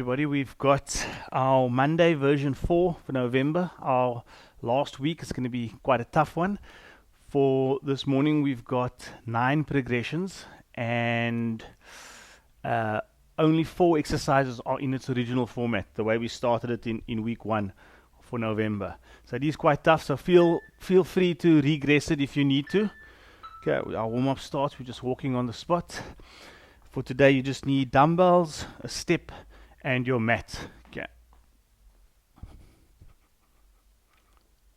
everybody. We've got our Monday version 4 for November. Our last week is going to be quite a tough one. For this morning, we've got 9 progressions and only 4 exercises are in its original format, the way we started it in week 1 for November. So it is quite tough, so feel free to regress it if you need to. Okay, our warm-up starts. We're just walking on the spot. For today, you just need dumbbells, a step, and your mat. Okay.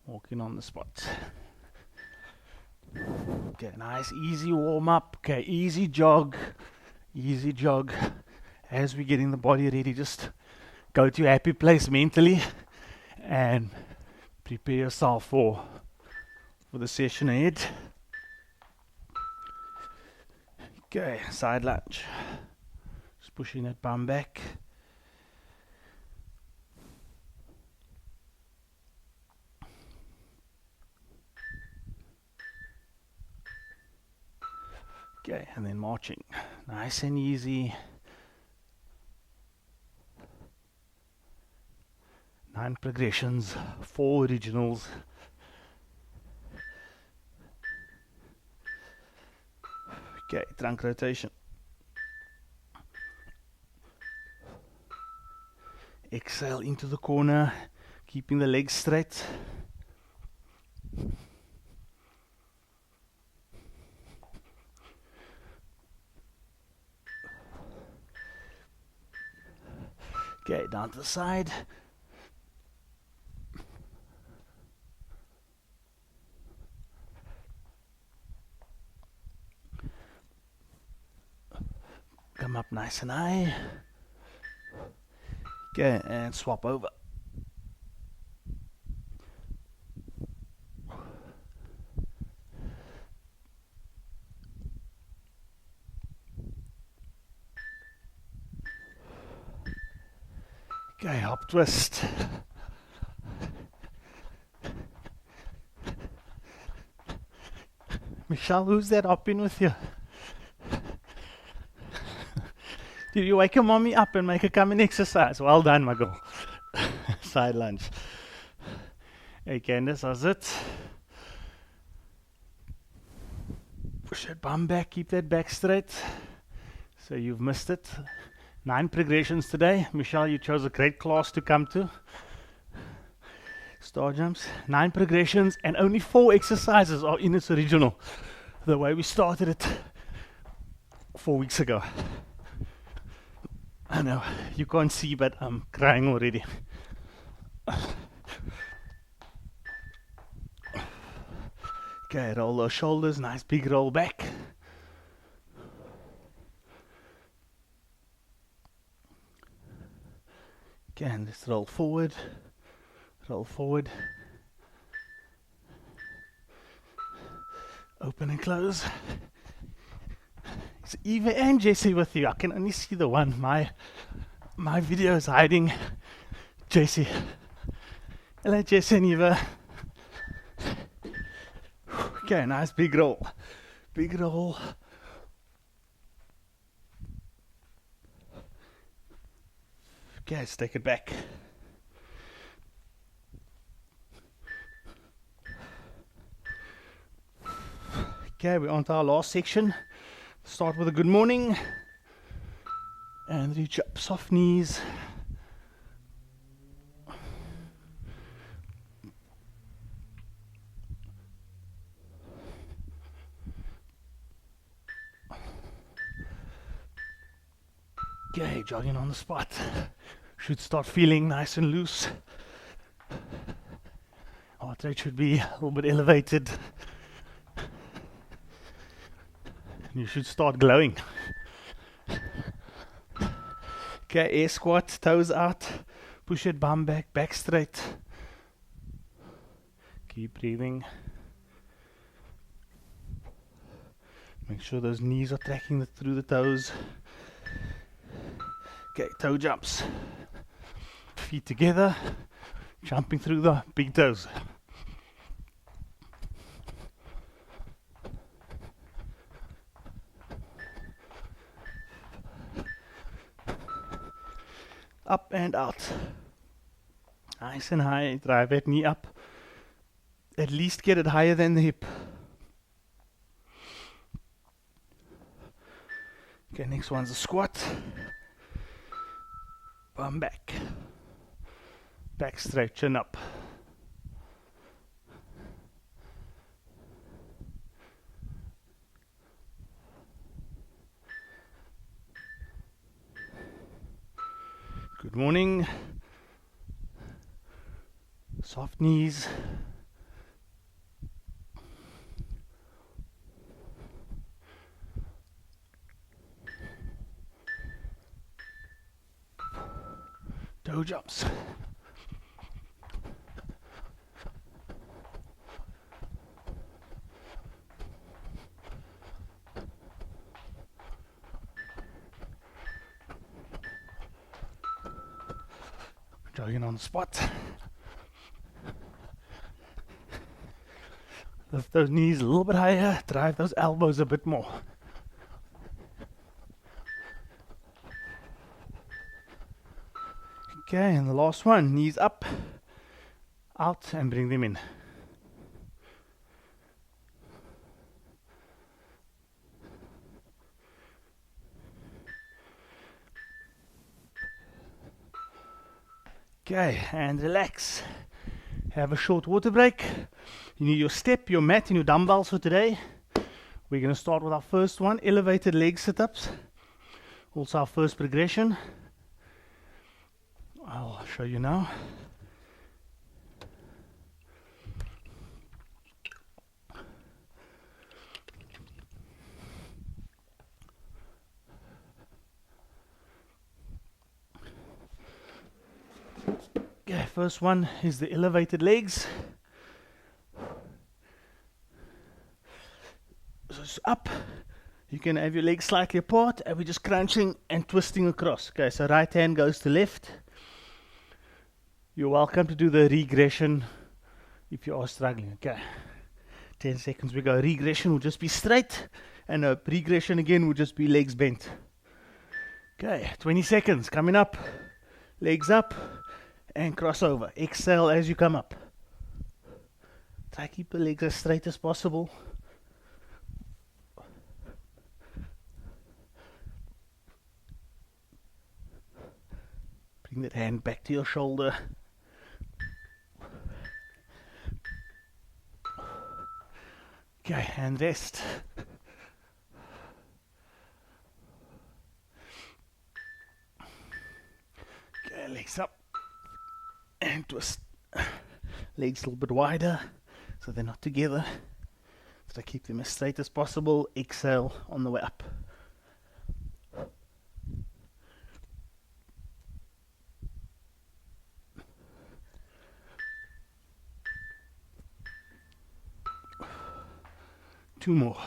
Walking on the spot. Okay, nice, easy warm-up. Okay, easy jog. Easy jog. As we're getting the body ready, just go to your happy place mentally and prepare yourself for the session ahead. Okay, side lunge. Just pushing that bum back. Okay, and then marching. Nice and easy. 9 progressions, 4 originals. Okay, trunk rotation. Exhale into the corner, keeping the legs straight. Okay, down to the side. Come up nice and high. Okay, and swap over. Okay, hop twist. Michelle, who's that hopping with you? Did you wake your mommy up and make her come and exercise? Well done, my girl. Side lunge. Hey, Candace, how's it? Push that bum back, keep that back straight. So you've missed it. 9 progressions today. Michelle, you chose a great class to come to. Star jumps. 9 progressions and only 4 exercises are in its original, the way we started it 4 weeks ago. I know, you can't see, but I'm crying already. Okay, roll those shoulders, nice big roll back. Okay, and let's roll forward. Roll forward. Open and close. It's Eva and Jesse with you. I can only see the one. My video is hiding Jesse. Hello, Jesse and Eva. Okay, nice big roll. Big roll. Okay, let's take it back. Okay, we're on to our last section. Start with a good morning. And reach up, soft knees. Okay, jogging on the spot. Should start feeling nice and loose. Heart rate should be a little bit elevated. You should start glowing. Okay, air squat, toes out. Push it, bum back, back straight. Keep breathing. Make sure those knees are tracking through the toes. Okay, toe jumps. Feet together, jumping through the big toes. Up and out. Nice and high. Drive that knee up. At least get it higher than the hip. Okay, next one's a squat. Bum back. Back straight, chin up. Good morning. Soft knees. Toe jumps. Jogging on the spot. Lift those knees a little bit higher, drive those elbows a bit more. Okay, and the last one, knees up, out, and bring them in. Okay, and relax. Have a short water break. You need your step, your mat, and your dumbbells for today. We're going to start with our first one, elevated leg sit-ups. Also our first progression. I'll show you now. Okay, first one is the elevated legs. So it's up. You can have your legs slightly apart, and we're just crunching and twisting across. Okay, so right hand goes to left. You're welcome to do the regression if you are struggling. Okay, 10 seconds we go. Regression will just be straight, and a regression again will just be legs bent. Okay, 20 seconds coming up. Legs up and crossover. Exhale as you come up. Try to keep the legs as straight as possible. Bring that hand back to your shoulder. Okay, and rest. Okay, legs up and twist. Legs a little bit wider so they're not together. So keep them as straight as possible. Exhale on the way up. Two more.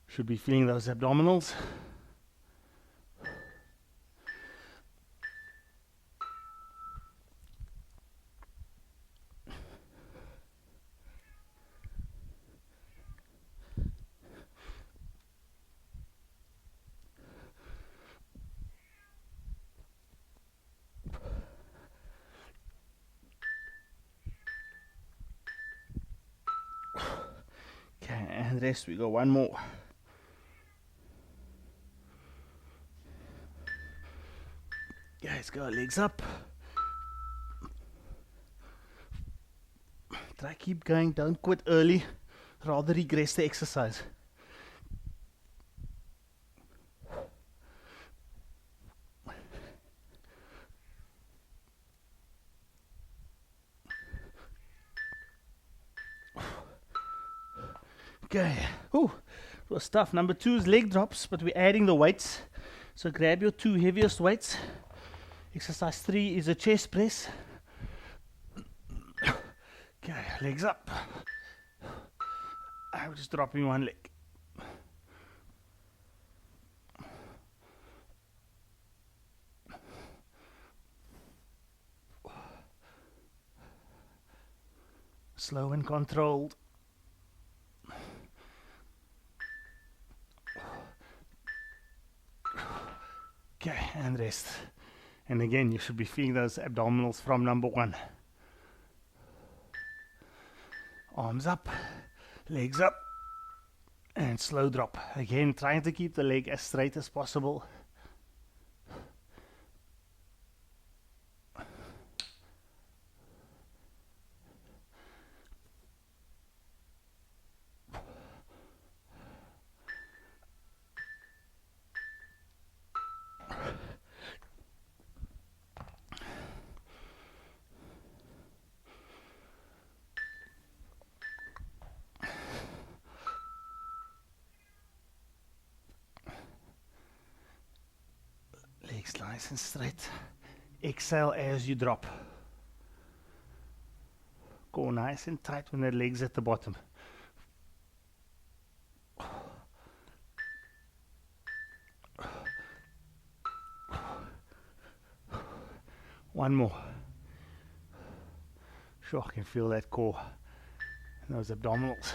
Should be feeling those abdominals. Okay, and rest. We go one more. Guys, go legs up. Try keep going, don't quit early. Rather regress the exercise. Okay, ooh, it was tough. Number 2 is leg drops, but we're adding the weights. So grab your 2 heaviest weights. Exercise 3 is a chest press. Okay, legs up. I'm just dropping one leg. Slow and controlled. Okay, and rest. And again, you should be feeling those abdominals from number 1. Arms up, legs up, and slow drop. Again, trying to keep the leg as straight as possible. Legs nice and straight. Exhale as you drop. Go nice and tight when the legs at the bottom. One more. Sure, I can feel that core and those abdominals.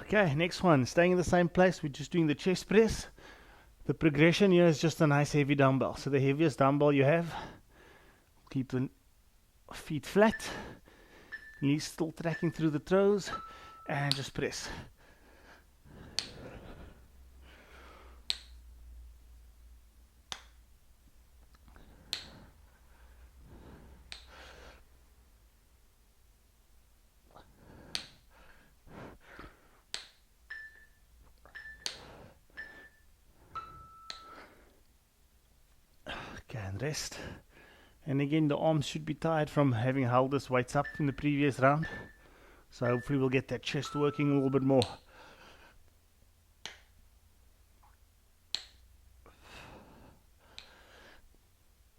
Okay, next one, staying in the same place, we're just doing the chest press. The progression here is just a nice heavy dumbbell. So the heaviest dumbbell you have, keep the feet flat, knees still tracking through the toes, and just press. Okay, and rest. And again, the arms should be tired from having held this weights up in the previous round. So hopefully we'll get that chest working a little bit more.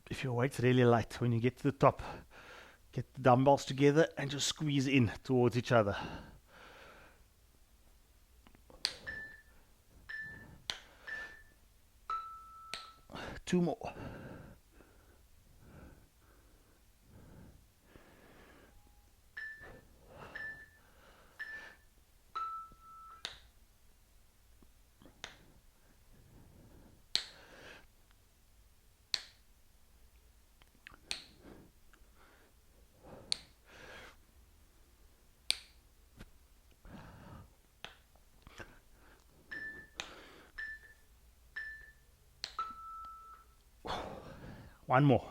If your weight's really light, when you get to the top, get the dumbbells together and just squeeze in towards each other. Two more. One more.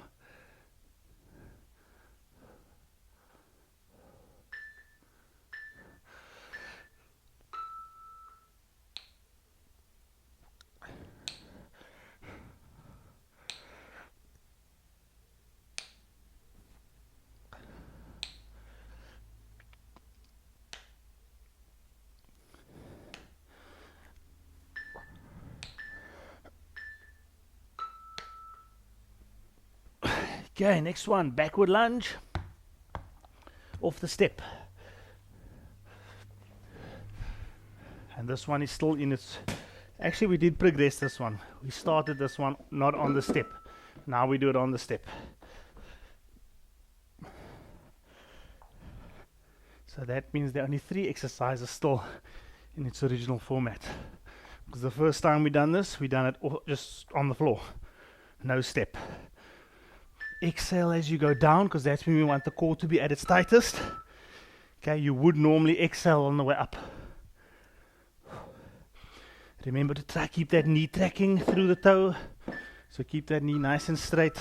Okay, next one, backward lunge, off the step. And this one is still in its, actually we did progress this one. We started this one not on the step. Now we do it on the step. So that means there are only 3 exercises still in its original format. Because the first time we done this, we done it just on the floor, no step. Exhale as you go down, because that's when we want the core to be at its tightest. Okay, you would normally exhale on the way up. Remember to try keep that knee tracking through the toe. So keep that knee nice and straight.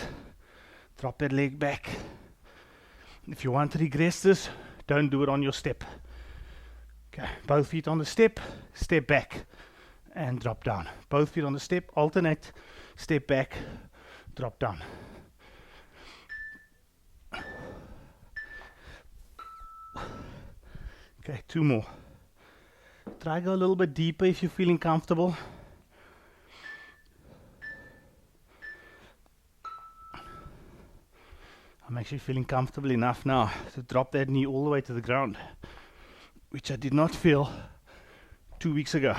Drop that leg back. If you want to regress this, don't do it on your step. Okay, both feet on the step, step back and drop down. Both feet on the step, alternate, step back, drop down. Okay, 2 more. Try go a little bit deeper if you're feeling comfortable. I'm actually feeling comfortable enough now to drop that knee all the way to the ground. which I did not feel 2 weeks ago.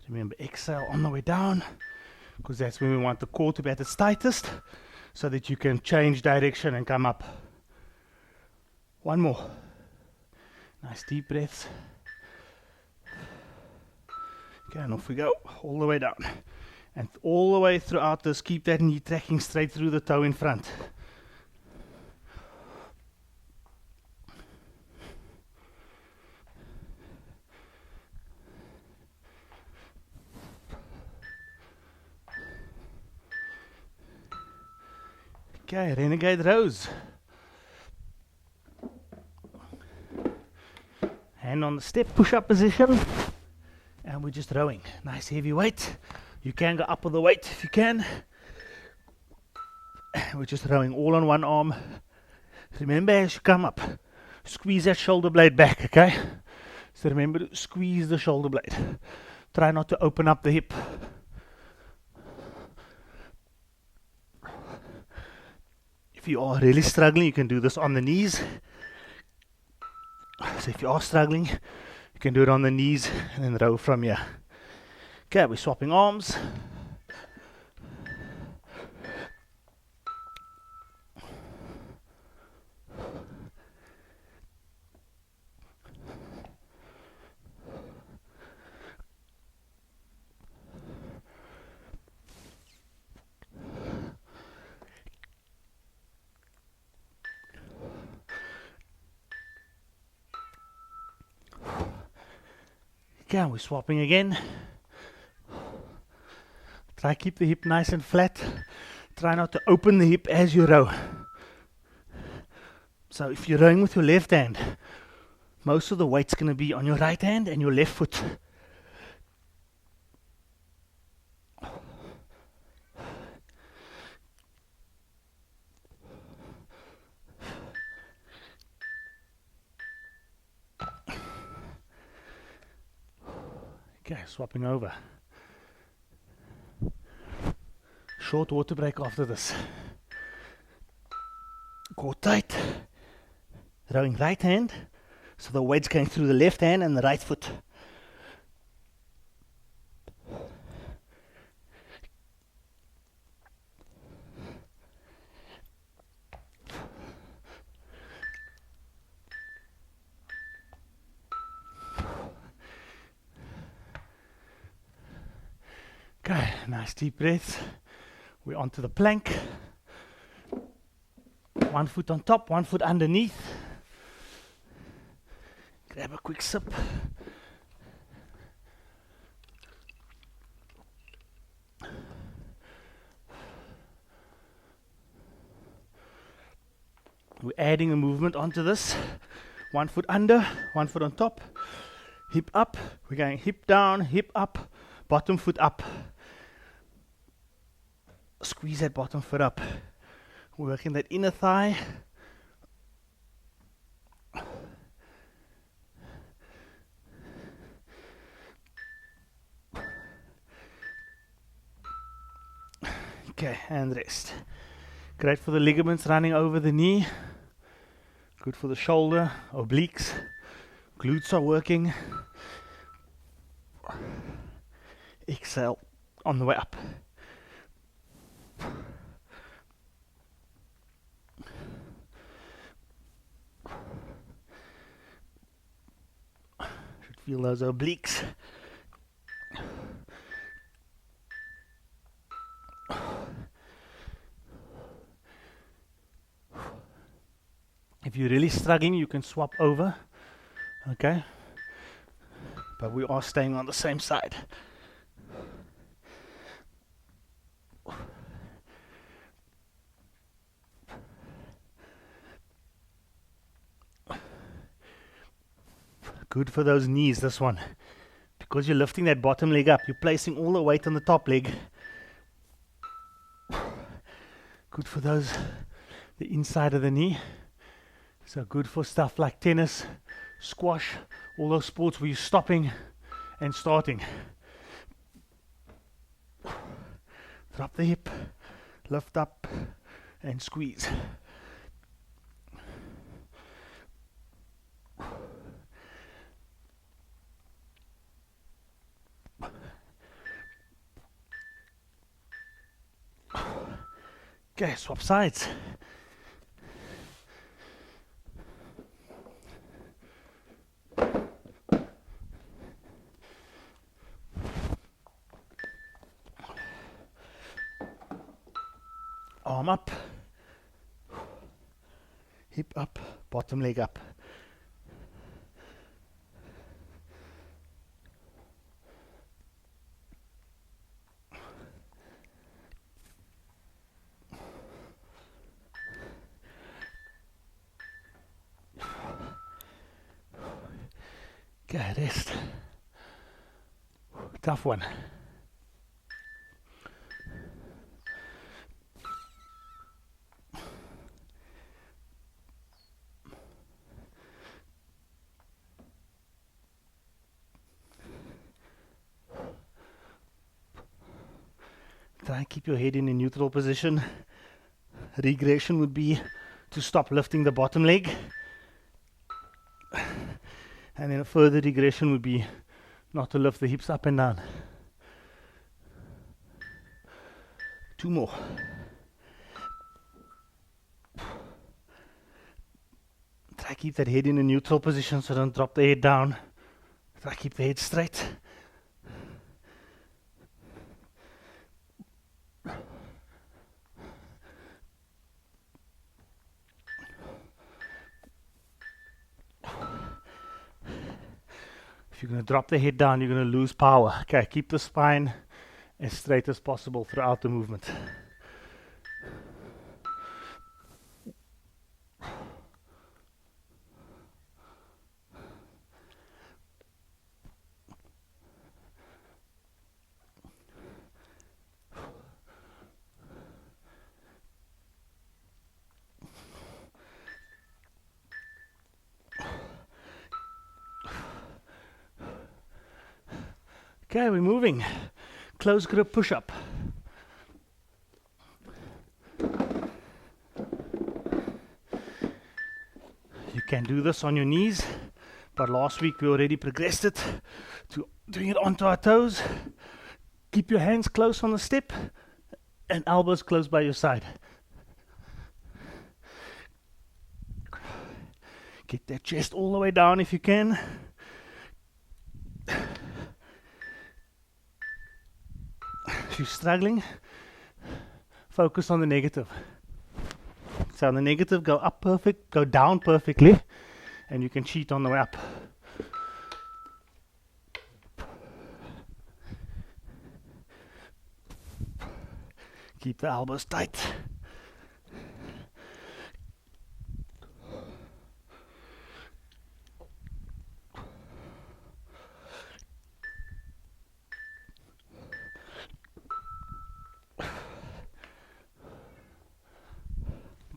Remember, exhale on the way down, because that's when we want the core to be at its tightest, so that you can change direction and come up. One more. Nice deep breaths. Okay, and off we go, all the way down. And all the way throughout this, keep that knee tracking straight through the toe in front. Okay, renegade rows. Hand on the step, push-up position. And we're just rowing. Nice heavy weight. You can go up with the weight if you can. We're just rowing all on one arm. Remember, as you come up, squeeze that shoulder blade back, okay? So remember to squeeze the shoulder blade. Try not to open up the hip. If you are really struggling, you can do this on the knees. So if you are struggling, you can do it on the knees and then row from here. Okay, we're swapping arms. Okay, we're swapping again. Try keep the hip nice and flat. Try not to open the hip as you row. So if you're rowing with your left hand, most of the weight's going to be on your right hand and your left foot. Okay, swapping over. Short water break after this. Core tight. Rowing right hand, so the weight's going through the left hand and the right foot. Okay, nice deep breaths. We're onto the plank. One foot on top, one foot underneath. Grab a quick sip. We're adding a movement onto this. One foot under, one foot on top. Hip up. We're going hip down, hip up, bottom foot up. Squeeze that bottom foot up. We're working that inner thigh. Okay, and rest. Great for the ligaments running over the knee. Good for the shoulder, obliques. Glutes are working. Exhale on the way up. Should feel those obliques. If you're really struggling, you can swap over, okay? But we are staying on the same side. Good for those knees, this one. Because you're lifting that bottom leg up, you're placing all the weight on the top leg. Good for those, the inside of the knee. So good for stuff like tennis, squash, all those sports where you're stopping and starting. Drop the hip, lift up, and squeeze. Okay, swap sides. Arm up, hip up, bottom leg up. Okay, rest. Tough one. Try and keep your head in a neutral position. Regression would be to stop lifting the bottom leg. And then a further regression would be not to lift the hips up and down. 2 more. Try keep that head in a neutral position so don't drop the head down. Try keep the head straight. If you're going to drop the head down, you're going to lose power. Okay, keep the spine as straight as possible throughout the movement. Okay, we're moving. Close grip push-up. You can do this on your knees, but last week we already progressed it to doing it onto our toes. Keep your hands close on the step and elbows close by your side. Get that chest all the way down if you can. If you're struggling, focus on the negative. So on the negative, go up perfect, go down perfectly, and you can cheat on the way up. Keep the elbows tight.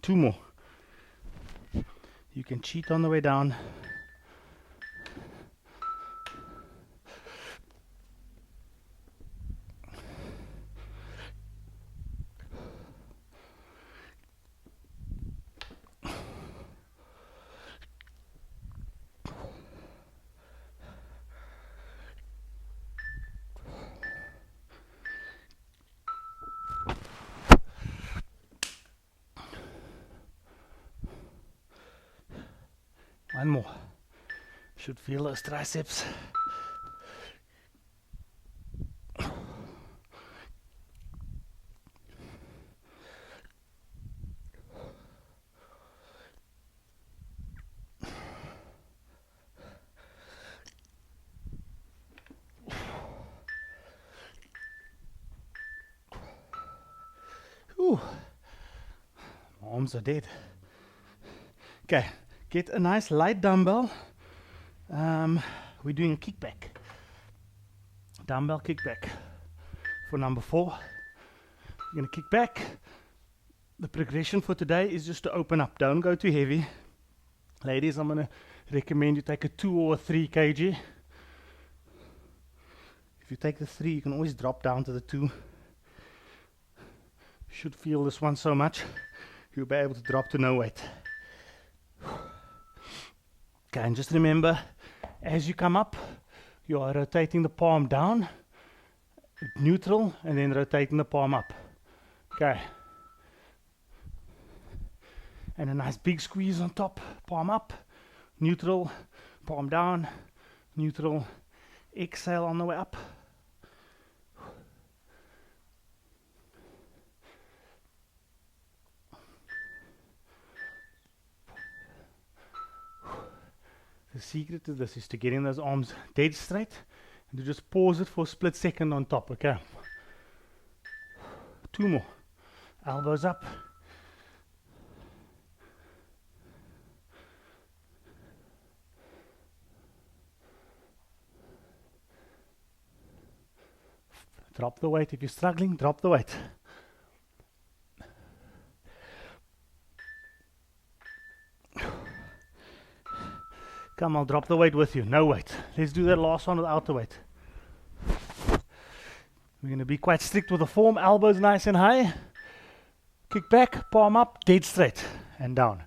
Two more. You can cheat on the way down. One more. Should feel those triceps. Ooh. My arms are dead. Okay. Get a nice light dumbbell. We're doing a kickback. Dumbbell kickback for number 4. We're going to kick back. The progression for today is just to open up. Don't go too heavy. Ladies, I'm going to recommend you take a 2 or a 3 kg. If you take the 3, you can always drop down to the 2. You should feel this one so much. you'll be able to drop to no weight. Okay, and just remember, as you come up, you are rotating the palm down, neutral, and then rotating the palm up. Okay. And a nice big squeeze on top, palm up, neutral, palm down, neutral, exhale on the way up. The secret to this is to getting those arms dead straight and to just pause it for a split second on top, okay? 2 more. Elbows up. Drop the weight. If you're struggling, drop the weight. Come, I'll drop the weight with you. No weight. Let's do that last one without the weight. We're going to be quite strict with the form. Elbows nice and high. Kick back, palm up, dead straight, and down.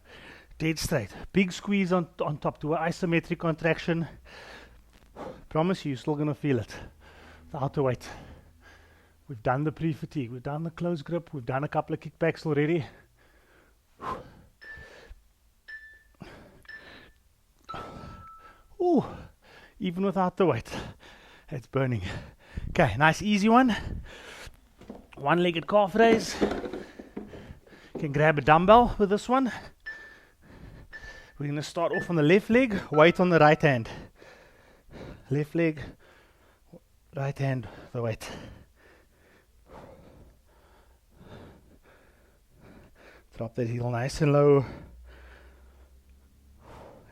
Dead straight. Big squeeze on top to an isometric contraction. Promise you, you're still going to feel it. Without the weight. We've done the pre-fatigue. We've done the close grip. We've done a couple of kickbacks already. Ooh, even without the weight, it's burning. Okay, nice easy one. One-legged calf raise. You can grab a dumbbell with this one. We're going to start off on the left leg, weight on the right hand. Left leg, right hand, the weight. Drop that heel nice and low.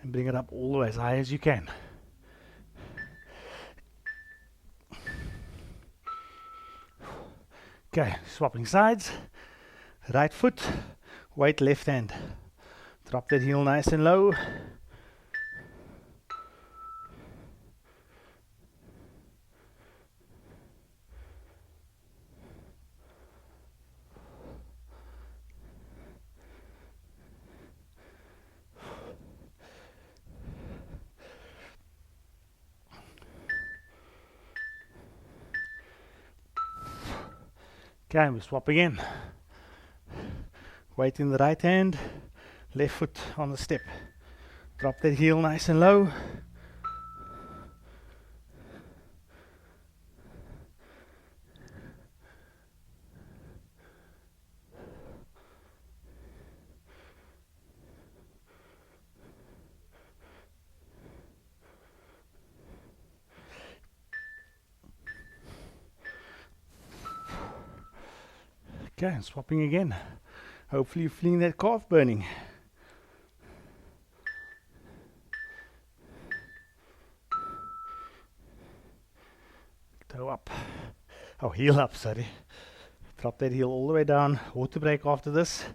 And bring it up all the way as high as you can. Okay, swapping sides. Right foot, weight left hand. Drop that heel nice and low. Okay, we swap again. Weight in the right hand, left foot on the step. Drop that heel nice and low. Okay, swapping again. Hopefully you're feeling that calf burning. Toe up. Oh, heel up, sorry. Drop that heel all the way down. Water break after this.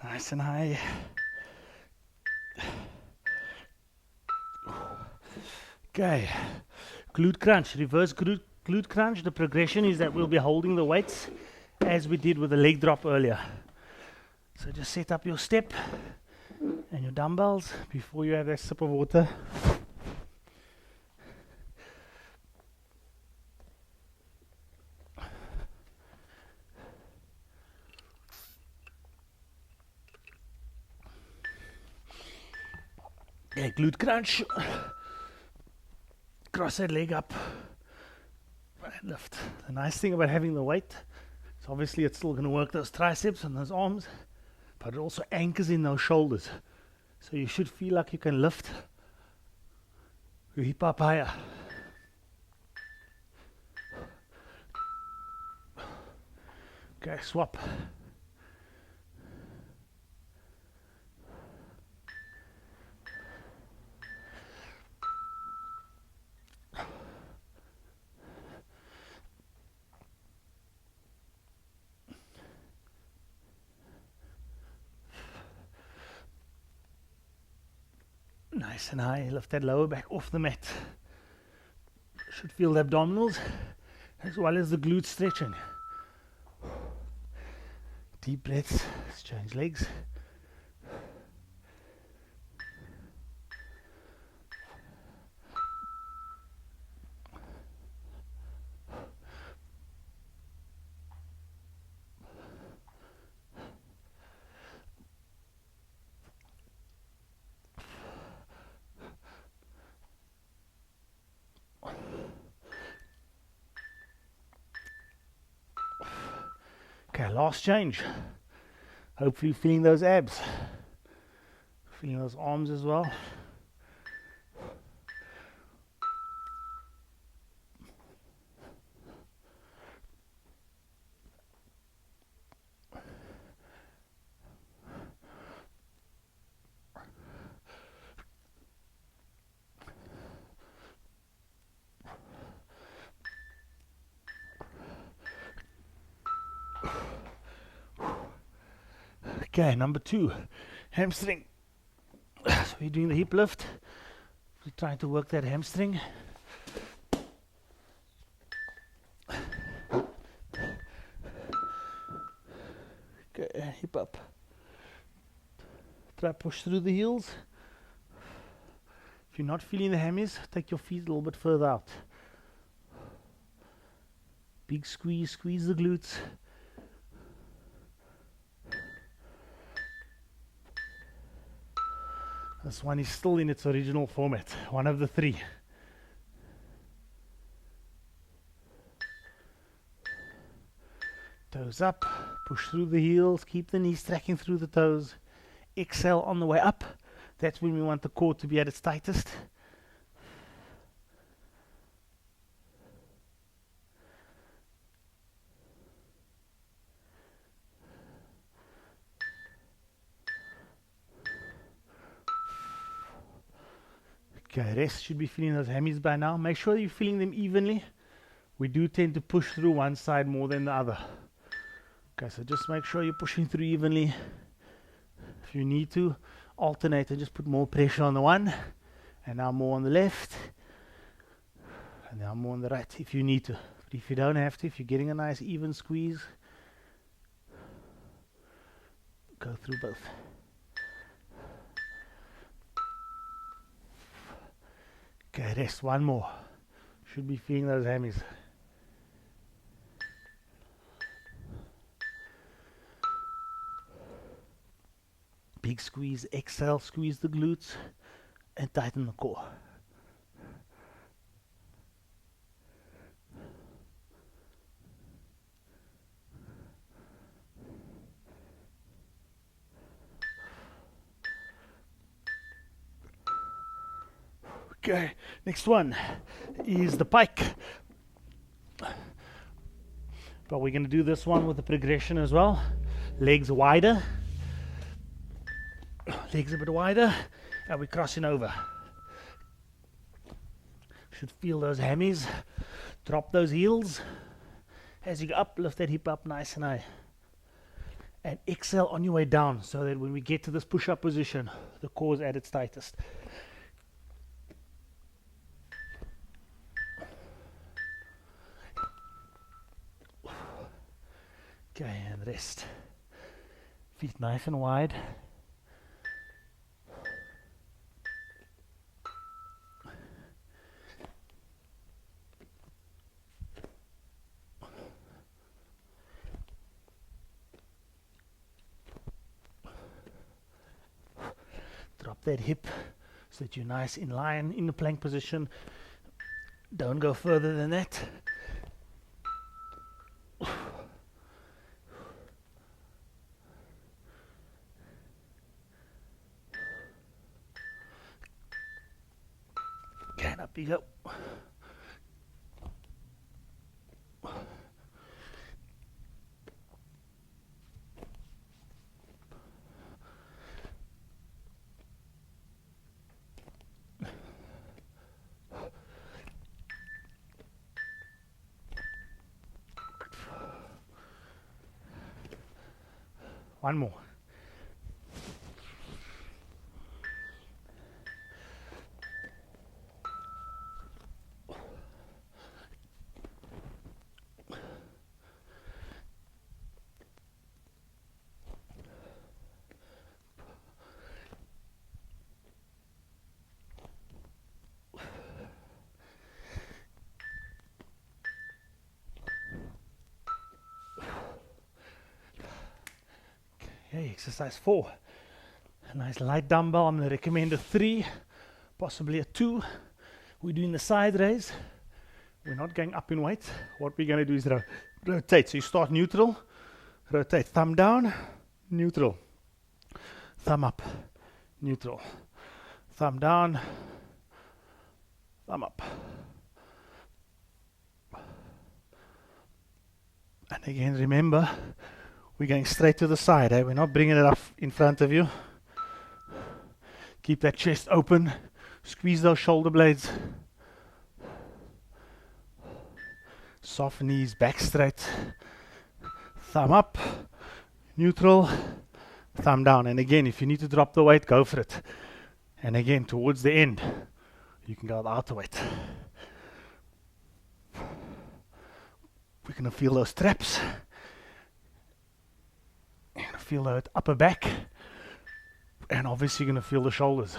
Nice and high. Okay, glute crunch, reverse glute crunch. The progression is that we'll be holding the weights as we did with the leg drop earlier. So just set up your step and your dumbbells before you have that sip of water. Okay, glute crunch. Cross that leg up and lift. The nice thing about having the weight is obviously it's still going to work those triceps and those arms, but it also anchors in those shoulders. So you should feel like you can lift your hip up higher. Okay, swap. Nice and high. Lift that lower back off the mat. Should feel the abdominals as well as the glutes stretching. Deep breaths. Let's change legs. Okay, last change. Hopefully feeling those abs. Feeling those arms as well. Okay, number 2, hamstring. So we're doing the hip lift. We're trying to work that hamstring. Okay, hip up. Try push through the heels. If you're not feeling the hammies, take your feet a little bit further out. Big squeeze, squeeze the glutes. This one is still in its original format, one of the 3. Toes up, push through the heels, keep the knees tracking through the toes. Exhale on the way up. That's when we want the core to be at its tightest. Okay, rest. Should be feeling those hammies by now. Make sure you're feeling them evenly. We do tend to push through one side more than the other. Okay, so just make sure you're pushing through evenly. If you need to, alternate and just put more pressure on the one, and now more on the left, and now more on the right if you need to. But if you don't have to, if you're getting a nice even squeeze, go through both. Okay, rest. One more. Should be feeling those hammies. Big squeeze, exhale, squeeze the glutes and tighten the core. Okay, next one is the pike. But we're going to do this one with the progression as well. Legs wider. Legs a bit wider. And we're crossing over. Should feel those hammies. Drop those heels. As you go up, lift that hip up nice and high. And exhale on your way down so that when we get to this push-up position, the core is at its tightest. Okay, and rest. Feet nice and wide. Drop that hip so that you're nice in line in the plank position. Don't go further than that. Okay, and up you go. One more. Okay, exercise 4. A nice light dumbbell. I'm going to recommend a 3, possibly a 2. We're doing the side raise. We're not going up in weight. What we're going to do is rotate. So you start neutral, rotate, thumb down, neutral, thumb up, neutral, thumb down, thumb up. And again, remember, we're going straight to the side. We're not bringing it up in front of you. Keep that chest open. Squeeze those shoulder blades. Soft knees, back straight. Thumb up, neutral, thumb down. And again, if you need to drop the weight, go for it. And again, towards the end, you can go without the weight. We're going to feel those traps. You're going to feel that upper back. And obviously you're going to feel the shoulders.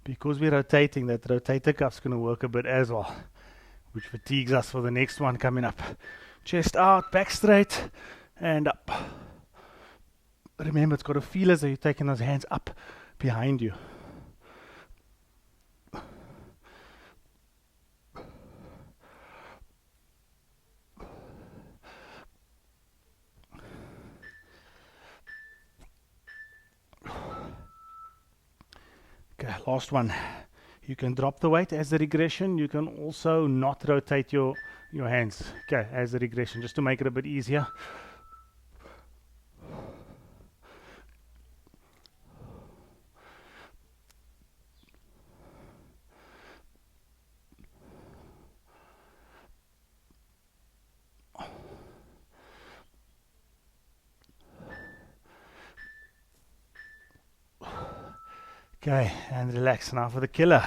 Because we're rotating, that rotator cuff's going to work a bit as well, which fatigues us for the next one coming up. Chest out, back straight, and up. Remember, it's got to feel as though you're taking those hands up behind you. Okay, last one. You can drop the weight as a regression. You can also not rotate your hands, okay, as a regression, just to make it a bit easier. Okay, and relax. Now for the killer,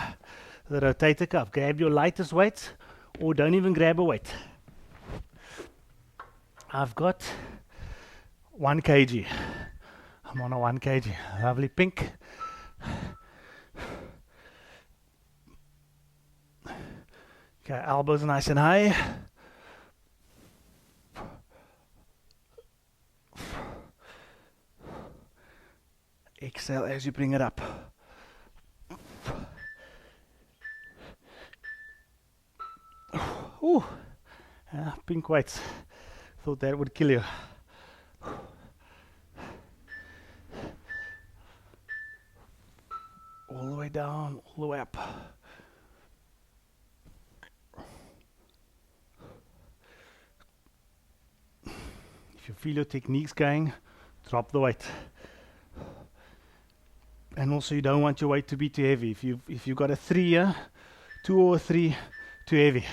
the rotator cuff. Grab your lightest weight, or don't even grab a weight. I've got 1 kg. I'm on a 1 kg. Lovely pink. Okay, elbows nice and high. Exhale as you bring it up. Ooh, pink weights. Thought that would kill you. All the way down, all the way up. If you feel your techniques going, drop the weight. And also, you don't want your weight to be too heavy. If you've got a 3 here, 2 or 3, too heavy.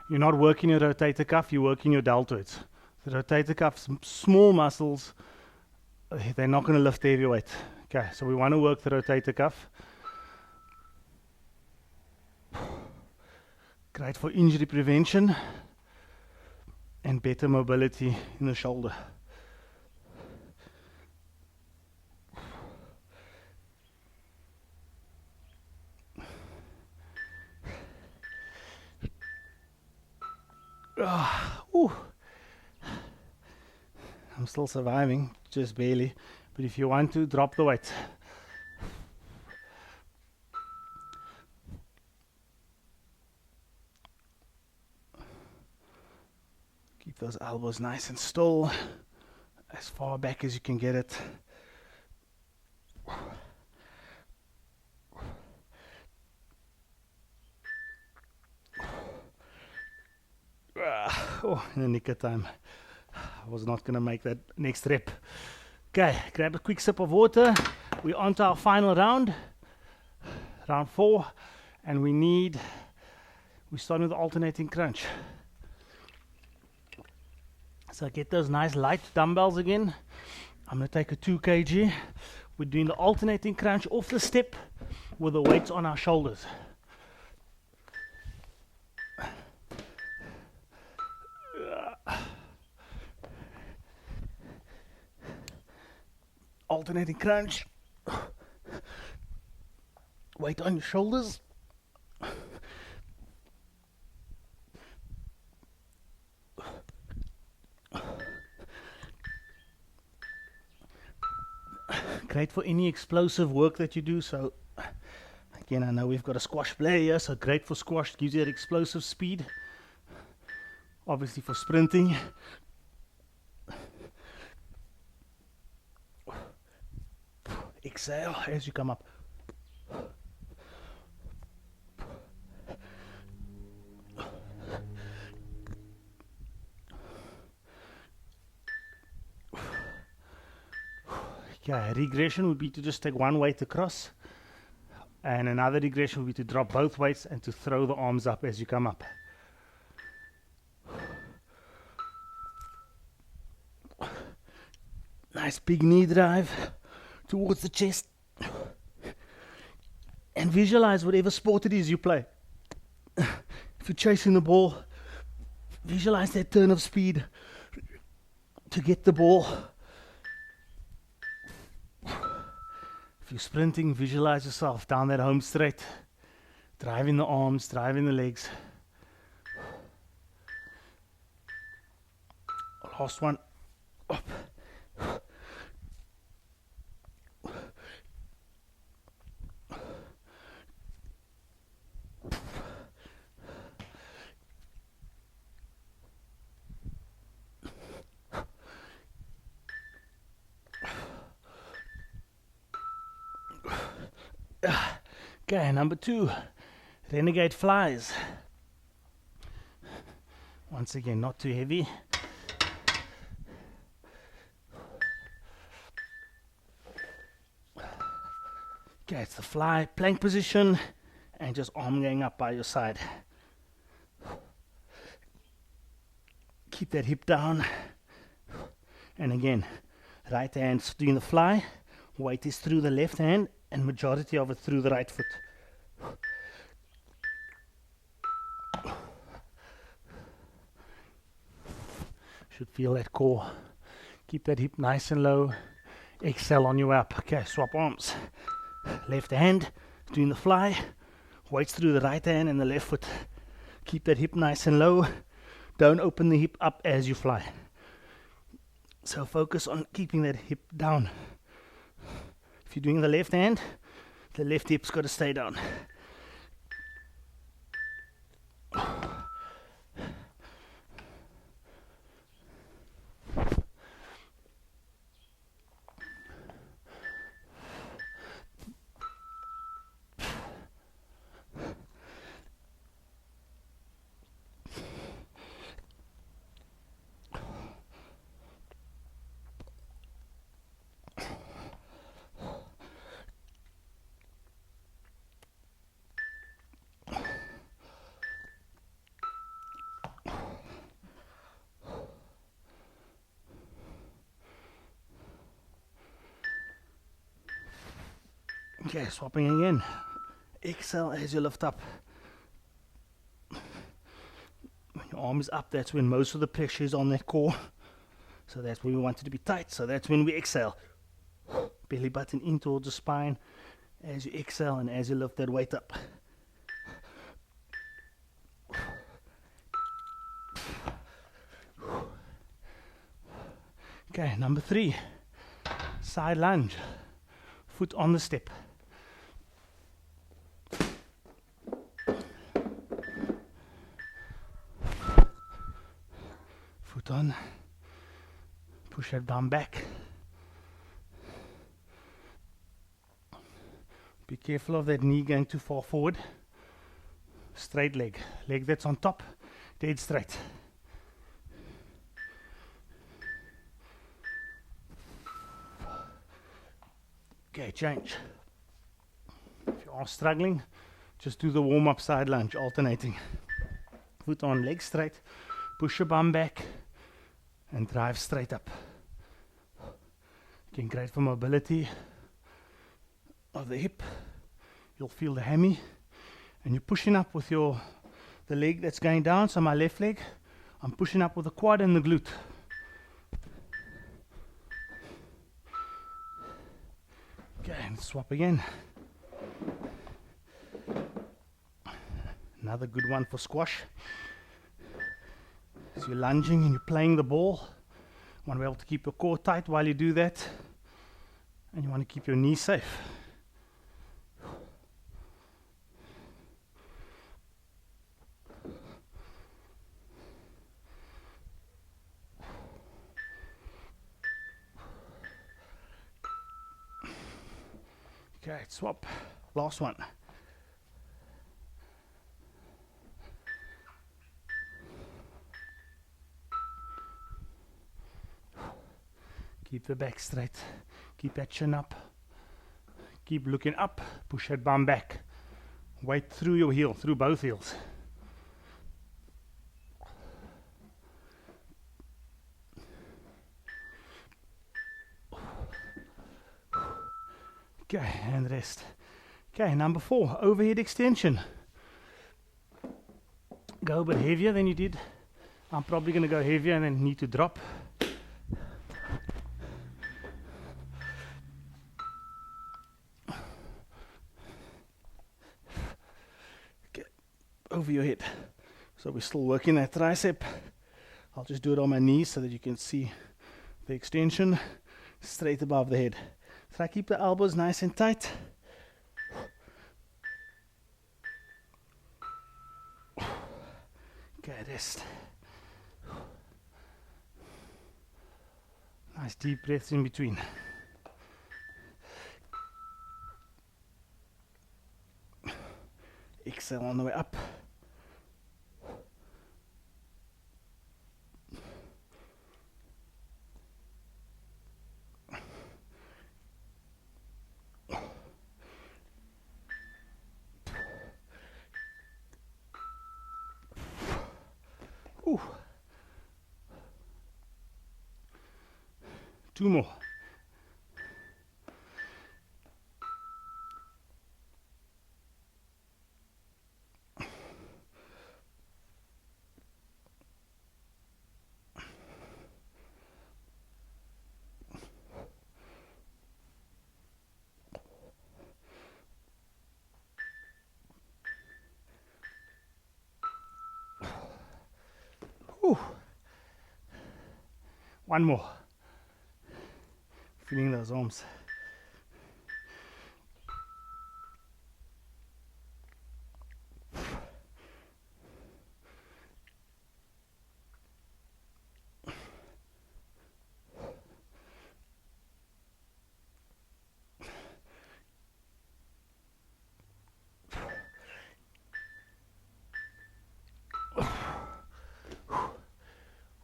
You're not working your rotator cuff, you're working your deltoids. The rotator cuff's small muscles, they're not going to lift the heavy weight. Okay, so we want to work the rotator cuff. Great for injury prevention and better mobility in the shoulder. I'm still surviving, just barely. But if you want to, drop the weight. Keep those elbows nice and still, as far back as you can get it. In the nick of time. I was not going to make that next rep. Okay, grab a quick sip of water. We're on to our final round, round 4, and we're starting with the alternating crunch. So get those nice light dumbbells again. I'm going to take a 2 kg. We're doing the alternating crunch off the step with the weights on our shoulders. Alternating crunch. Weight on your shoulders. Great for any explosive work that you do. So again, I know we've got a squash player here, so great for squash, gives you that explosive speed. Obviously for sprinting. Exhale as you come up. Okay, regression would be to just take one weight across, and another regression would be to drop both weights and to throw the arms up as you come up. Nice big knee drive towards the chest, and visualize whatever sport it is you play. If you're chasing the ball, visualize that turn of speed to get the ball. If you're sprinting, visualize yourself down that home straight, driving the arms, driving the legs. Last one. Up. Okay, number 2, renegade flies. Once again, not too heavy. Okay, it's the fly plank position and just arm going up by your side. Keep that hip down. And again, right hand's doing the fly, weight is through the left hand and majority of it through the right foot. Should feel that core. Keep that hip nice and low. Exhale on your way up. Okay, swap arms. Left hand doing the fly, weights through the right hand and the left foot. Keep that hip nice and low. Don't open the hip up as you fly. So focus on keeping that hip down. If you're doing the left hand, the left hip's got to stay down. Okay, swapping again. Exhale as you lift up. When your arm is up, that's when most of the pressure is on that core. So that's when we want it to be tight. So that's when we exhale. Belly button in towards the spine as you exhale and as you lift that weight up. Okay, number 3. Side lunge. Foot on the step. Foot on. Push that bum back. Be careful of that knee going too far forward. Straight leg. Leg that's on top, dead straight. Okay, change. If you are struggling, just do the warm-up side lunge, alternating. Foot on, leg straight, push your bum back, and drive straight up. Again, great for mobility of the hip. You'll feel the hammy, and you're pushing up with the leg that's going down. So my left leg, I'm pushing up with the quad and the glute. Okay, and swap again. Another good one for squash. So you're lunging and you're playing the ball. You want to be able to keep your core tight while you do that. And you want to keep your knees safe. Okay, swap. Last one. Keep the back straight. Keep that chin up. Keep looking up. Push that bum back. Weight through your heel, through both heels. Okay, and rest. Okay, number 4, overhead extension. Go a bit heavier than you did. I'm probably going to go heavier and then need to drop. Okay, over your head. So we're still working that tricep. I'll just do it on my knees so that you can see the extension straight above the head. Try to keep the elbows nice and tight. Okay, rest. Nice deep breaths in between. Exhale on the way up. Ooh. 2 more. Ooh. 1 more. Feeling those arms.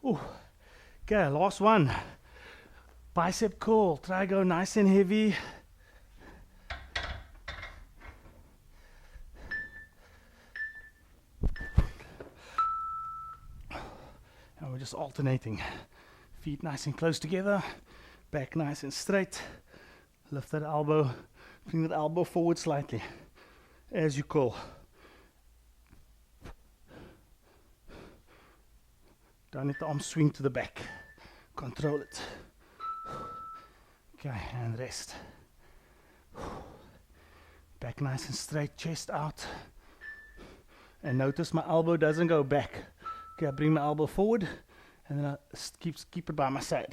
Ooh. Okay, last one. Bicep curl. Try go nice and heavy. And we're just alternating. Feet nice and close together. Back nice and straight. Lift that elbow. Bring that elbow forward slightly as you curl. Don't let the arm swing to the back. Control it. Okay, and rest. Back nice and straight, chest out. And notice my elbow doesn't go back. Okay, I bring my elbow forward and then I keep it by my side.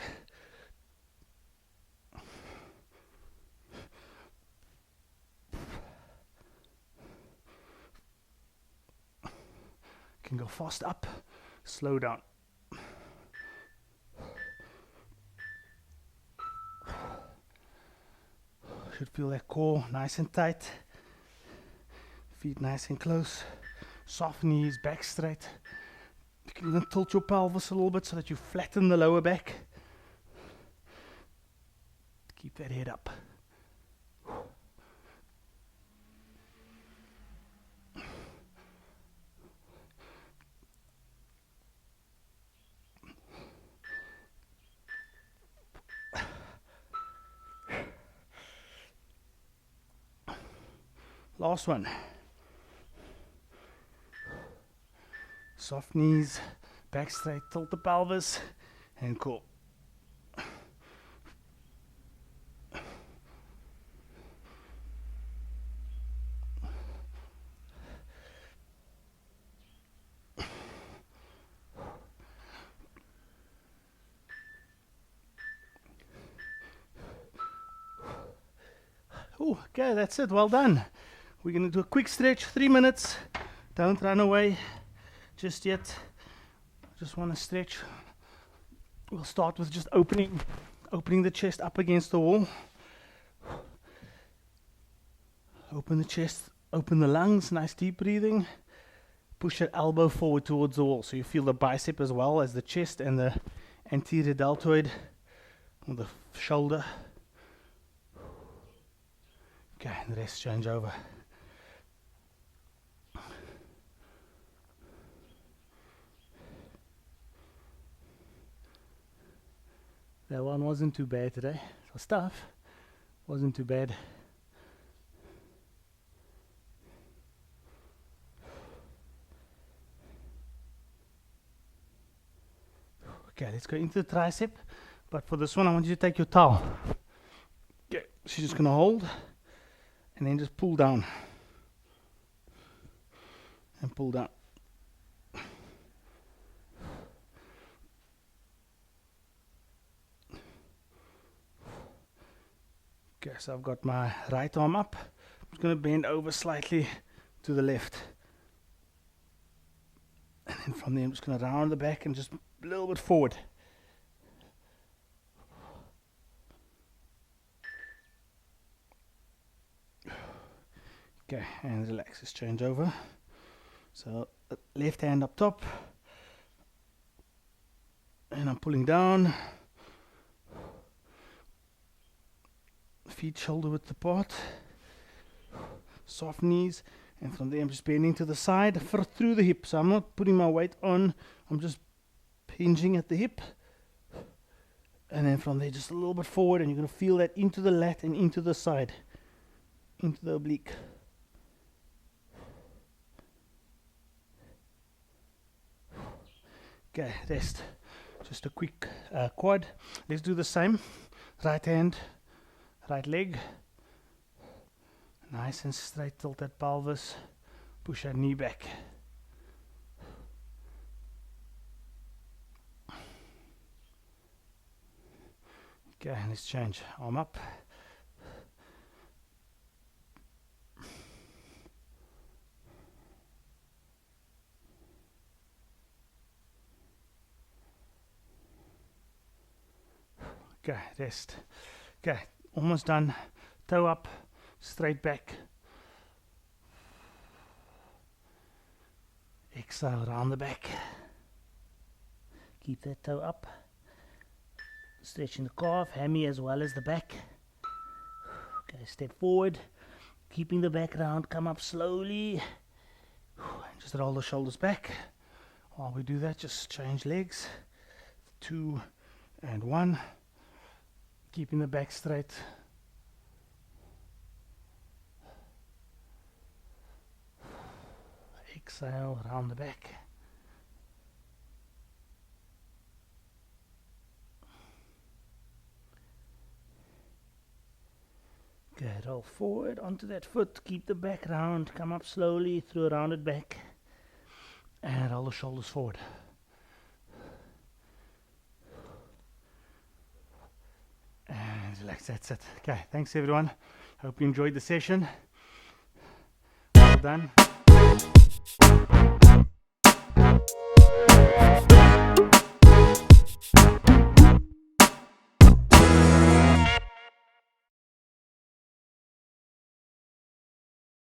Can go fast up, slow down. Should feel that core nice and tight. Feet nice and close. Soft knees, back straight. You can even tilt your pelvis a little bit so that you flatten the lower back. Keep that head up. Last one. Soft knees, back straight, tilt the pelvis, and cool. Okay, that's it. Well done. We're going to do a quick stretch, 3 minutes. Don't run away just yet. Just want to stretch. We'll start with just opening the chest up against the wall. Open the chest, open the lungs, nice deep breathing. Push your elbow forward towards the wall so you feel the bicep as well as the chest and the anterior deltoid or the shoulder. Okay, and the rest change over. That one wasn't too bad today. It was tough. Wasn't too bad. Okay, let's go into the tricep. But for this one, I want you to take your towel. Okay, so you're just going to hold and then just pull down. And pull down. Okay, so I've got my right arm up. I'm just going to bend over slightly to the left. And then from there, I'm just going to round the back and just a little bit forward. Okay, and relax, just change over. So, left hand up top. And I'm pulling down. Feet shoulder width apart. Soft knees. And from there, I'm just bending to the side, through the hip. So I'm not putting my weight on. I'm just hinging at the hip. And then from there, just a little bit forward. And you're going to feel that into the lat and into the side. Into the oblique. Okay, rest. Just a quick quad. Let's do the same. Right hand, right leg. Nice and straight, tilt that pelvis. Push that knee back. Okay, let's change. Arm up. Okay, rest. Okay, almost done. Toe up, straight back. Exhale, round the back. Keep that toe up. Stretching the calf, hammy as well as the back. Okay, step forward. Keeping the back round, come up slowly. And just roll the shoulders back. While we do that, just change legs. 2 and 1. Keeping the back straight. Exhale, round the back. Okay, roll forward onto that foot. Keep the back round. Come up slowly through a rounded back. And roll the shoulders forward. And relax, that's it. Okay, thanks everyone. Hope you enjoyed the session. Well done.